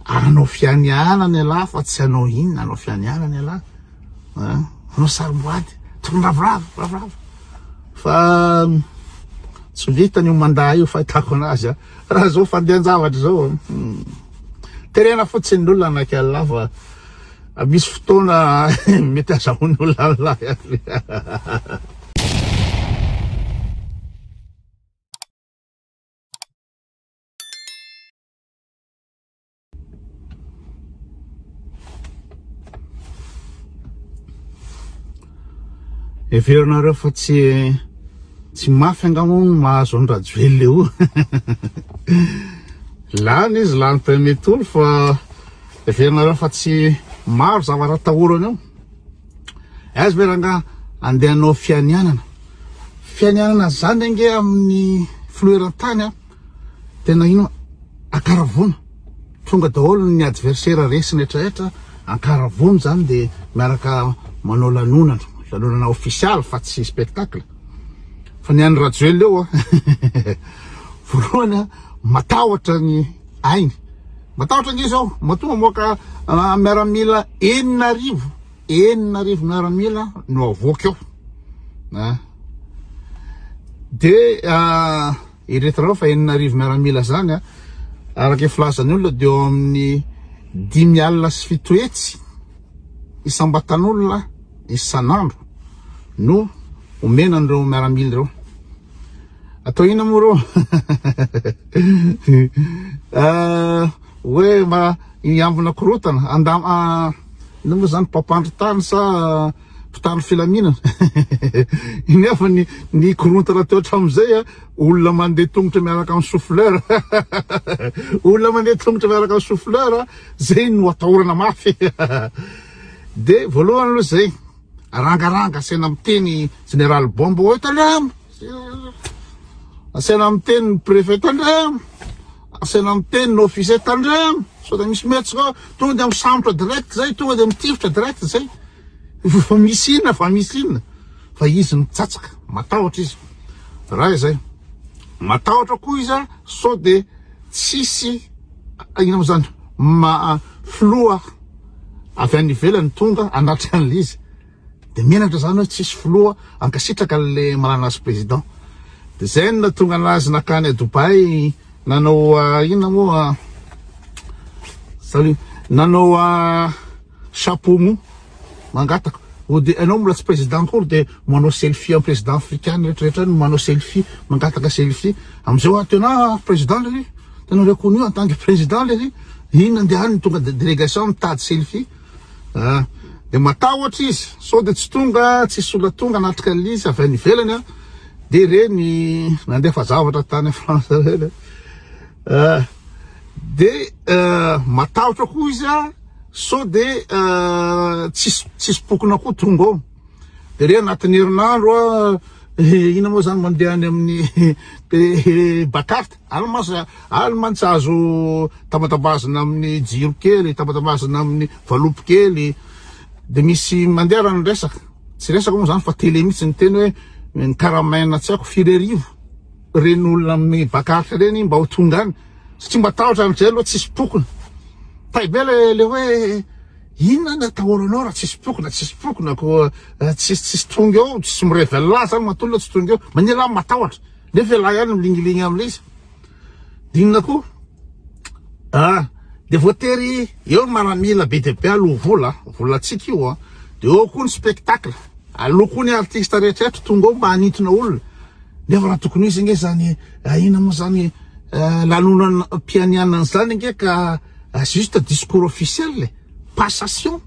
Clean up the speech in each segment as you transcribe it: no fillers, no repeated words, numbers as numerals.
anao fianiana ny ala fa tsy anao inona anao fianiana ny ala anao sarimboady tonga ravoravo fa tsy vitany io mandaa io fahitako anazy raha zao fandehan-javatra zao terena fotsiny ny olona anaky ala fa misy fotoana mety azahoany olona ala everinareo fa tsy mafy angamo mahazo ny rajoely io lany izy lany premier tour fa everinareo fa tsy maro zavatra atahorany eo azy veranga andehanao fianianana zany ange amin'ny filoeran-tany tena ino akaravona tonga daholo ny adversaire resiny etraetra akaravona zany de miaraka manao lanonana official fa tsy spectacle fa ny any rajoely eo voalohany matahotra ny ainy matahotra nge zao matonga moka miaramila 4,000 miaramila no avoaka eo de iretrareo fa 4,000 miaramila zany araka filazany olona de eo amin'ny 10,000 sy 7 hetsy isambatan'olona isan'andro no omenan'ireo miaramila reo atao ina moa reo hoe iambina korotana ino moa zany mpampandro tany sa mpitandro filaminana nefa ny korontana teo hatramizay olona mandeha tongotra miaraka amin'ny souffleur olona mandeha tongotra miaraka amin'ny souffleur zay no atahorana mafy de voalohany aloha zay rangaranga asena miteny général bombe hoe tandremo asena miteny préfet tandremo asena miteny officier tandremo so da misy metsy ka tonga de misambotra direct zay tonga de mitifitra direct zay fa misy inona fa izy mitsatsaka matahotra izy raha zay matahotra koa izy so de tsisy ino zany filoha avy any ivelany tonga anatry an'le izy de menatra zany hoe tsisy filoha ankasitraka le malana azy président de zay no tonga anazy nakany a Dubai nanao inona moa nanao chapeau mo mangataka de anao mbola tsy président kory de manao selfie amin'ny président africain rehetrarehetra no manao selfie mangataka selfie amizao tena président le tena reconnu en tant que président le ino andehany tonga de délégation mitady selfie de matahotra izy so de tsy tonga tsisy olona tonga anatrika an'izy avy any ivelany de reny nandefa zavatra tany France reny de matahotra koa izy so de tsisy pokona koa tonga ao de re anatin'ny herinandro ina moa zany mandeha any amin'ny bakarte almantsy azo tabatabazina amin'ny jiro kely tabatabazina amin'ny valopy kely de misy mandeha rano resaka tsy resaka moa zany fa télé mihitsy ny teny hoe ny karamaina tsy haiko firerivo reny olona amin'ny bakarte reny mba ho tonga any satria matahotra amizay aloha tsisy pokona taibe le hoe inona ny atahoranao raha tsisy pokona ko tsisy tonga eo tsisy mirevela zany matolona tsy tonga eo manela matahotra nefa ela ihany milingiliny am'le izy de inona koa de voatery eo maramila be de be aloha volatsika io de eo koa ny spectacle aloha koa ny artiste rehetrarehetra tonga eo mba hanintona olona nefa raha tokony izy nge zany ina moa zany lanonana pianianana zany nge ka juste discours officiel passation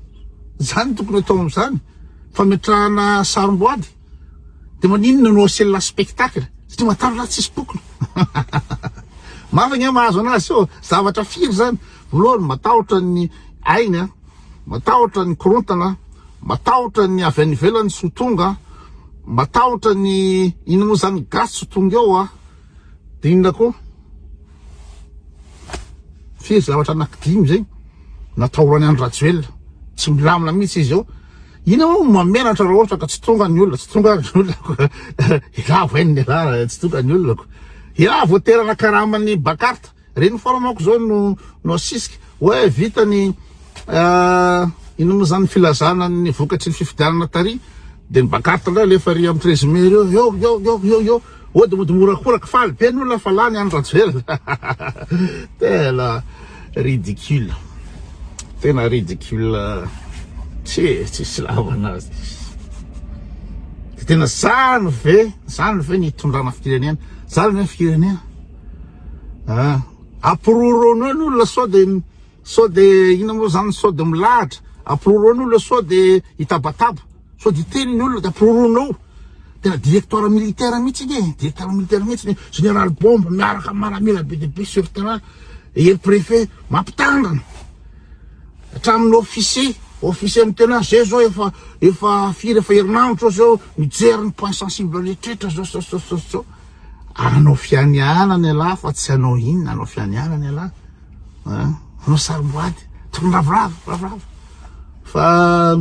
zany tokony atao am'zany fametrahana sarimboady de maninona no asella spectacle satria matavy tsisy pokona mafagna mahazo anazy io zavatra firy zany voalohany matahotra ny aina matahotra ny korontana matahotra ny avy any ivelany sy ho tonga matahotra ny ino moa zany gasy sy ho tonga eo de inona koa firy zavatra anankidimy zay natahorany any rajoely tsy milamina mihitsy izy eo ina moa mamenatra raha ohatra ka tsy tonga ny olona tsy tonga ny olona ilavo eny ny raha tsy tonga ny olona ko ila voaterana karamany bakarte reny foramako zao no asisika hoe vitany ino moa zany filazana ny vokatry ny fifidianana tary de nibakatandra lefa ry amin'ny 13 mai reo yo ody morakoraka faly be ny olona fa lany any Rajoelina tena ridicule tena ridicule tsisy lavanazy tena zany ve nitondrana firenena zany ve firenena apirorono ny olona so de ina moa zany so de milahatra apirorono olona so de itabataba so de teny ny olona de apirorono tena directeur militaire mihitsy iny général bombe miaraka maramila be de be sur terrain et le préfet mampitandrana hatramin'ny officier mitena zay zao efa firy efa herinandro zao mijery ny point sensible rehetrrehetra zao anao fianiana ny ala fa tsy anao inona anao fianiana ny ala anao sarimboady tokony ravoravo fa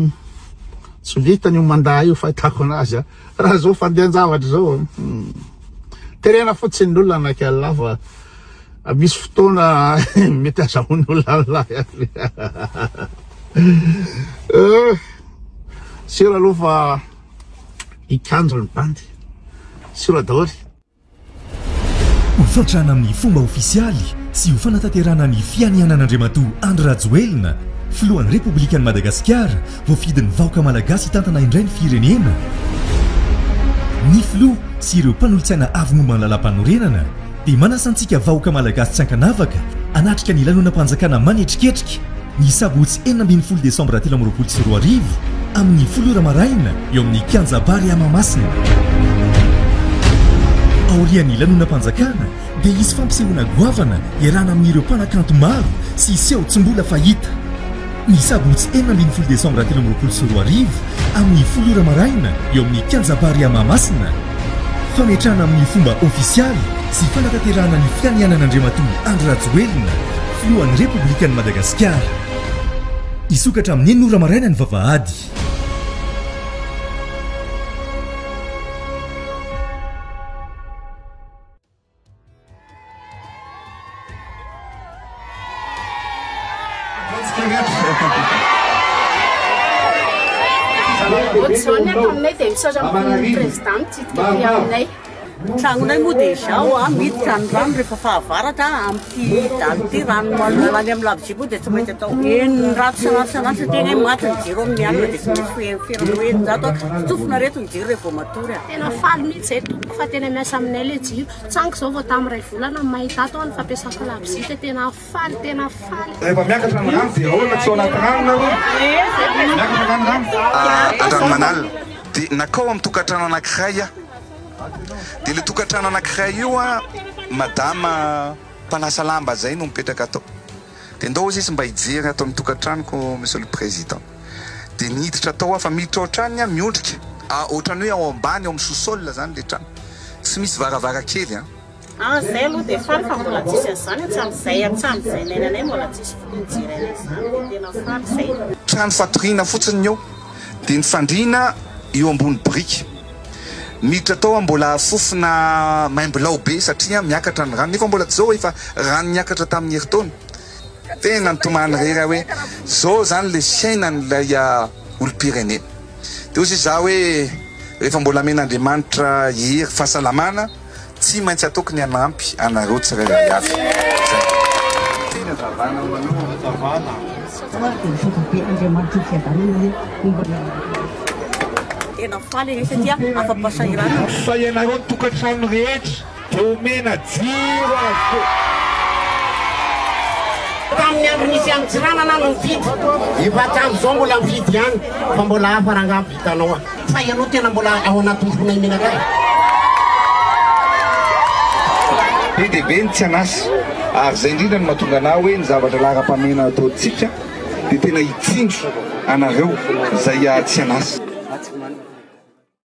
tsy vitany io mandaa io fahitako anazy raha zao fandehan-javatra zao terena fotsiny ny olona anak'Allah fa misy fotoana mety azahoany olona sira aloha fa ikanjo ny bandy sira daholy hofantrana amin'ny fomba ofisialy sy ho fanatanterana ny fianianan'Andriamatoa Andry Rajoelina filohan'ny Repoblikan'i Madagasikara voafidin'ny vahoaka malagasy tantana indray ny firenena ny filoha sy ireo mpanolotsaina avy momba ny lalam-panorenana dia manasantsika vahoaka malagasy tsy ankanavaka anatrika ny lanonam-panjakana manetriketrika ny sabotsy 12 Desambra 2024 amin'ny 10 maraina eo amin'ny Kianjabary Mahamasina. Aorian'ny lanonam-panjakana dia isy fampisehoana goavana iarahana amin'ireo mpanakanto maro sy seho tsy mbola fahita. Ny sabotsy 12 Desambra 2024 amin'ny 10 maraina eo amin'ny Kianjabary Mahamasina. Fametrahana amin'ny fomba ofisialy sy fanatanterahana ny fianianan'Andriamatoa Andry Rajoelina filohan'ny Repoblikan'i Madagasikara. Isokatra amin'ny 9 maraina ny vavahady. Otsony aminay dia misaotra amin'ny président mitsidika aminay. Tranonay moa dia izao miditra ny rano rehefa fahavaratra amin'ity rano malany amin'ny lavizy moa dia tsy maintsy atao eniny rato sanatry tena maty ny jiro amin'ny alina dia tsy maintsy feranoeny zato tsofina reto ny jiro rehefa vao matory. Tena faly mihitsy zay tompoko fa tena miasa aminay ilay jiro. Tsango zao vao tamin'ny ray volana mahita ato ny fampiasako lavizy tena faly. Rehefa miakatra ny rano dia ahoana tsy ao anaty rano miakatra ny rano. Andranomanalina dia nakao amin'ny tokantrano anankiray dia le tokantrano anankiray io madama mpanasa lamba zay no mipetraka atao dia ndao izy mba hijery atao amin'ny tokantranoko monsieur le président dia niditra atao fa miditra ao trano miondrika ohatrany hoe ao ambany ao amin'ny sous-sol zany le trano tsy misy varavarakely zay aloha dia faly fa mbola tsisy an'izany hatramizay nenanay mbola tsisy mijery an'izany tena faly zay trano fatoriana fotsiny eo dia ny fandriana eo ambony briky miditra tao mbola fofona maimbolao be satria miakatra ny rano nefa mbola tsy zao efa rano miakatra tamin'ny herintaona tena nitomany rera hoe zao zany le fiainan'ilay olo-pirenena dia ozy za hoe rehefa mbola men'Andriamanitra hery fahasalamana tsy maintsy ataoko ny anampy anareo tsirairay avy tena faly igny satria afa-pasahirana sahianareo ny tokantrano rehetra dia omena jiro avokoa tamin'ny andro nisy amin'ny tsirana na no mividy efa hatramin'izao mbola mividy ihany fa mbola hafa rangaha vitanao fa ianao tena mbola ao anaty fonay menakay be dia be ny tsy anasy ary zay indrindra no mahatonga anao hoe ny zavatra lara-pamena ataontsika dia tena hitsinjo anareo zay tsy anasy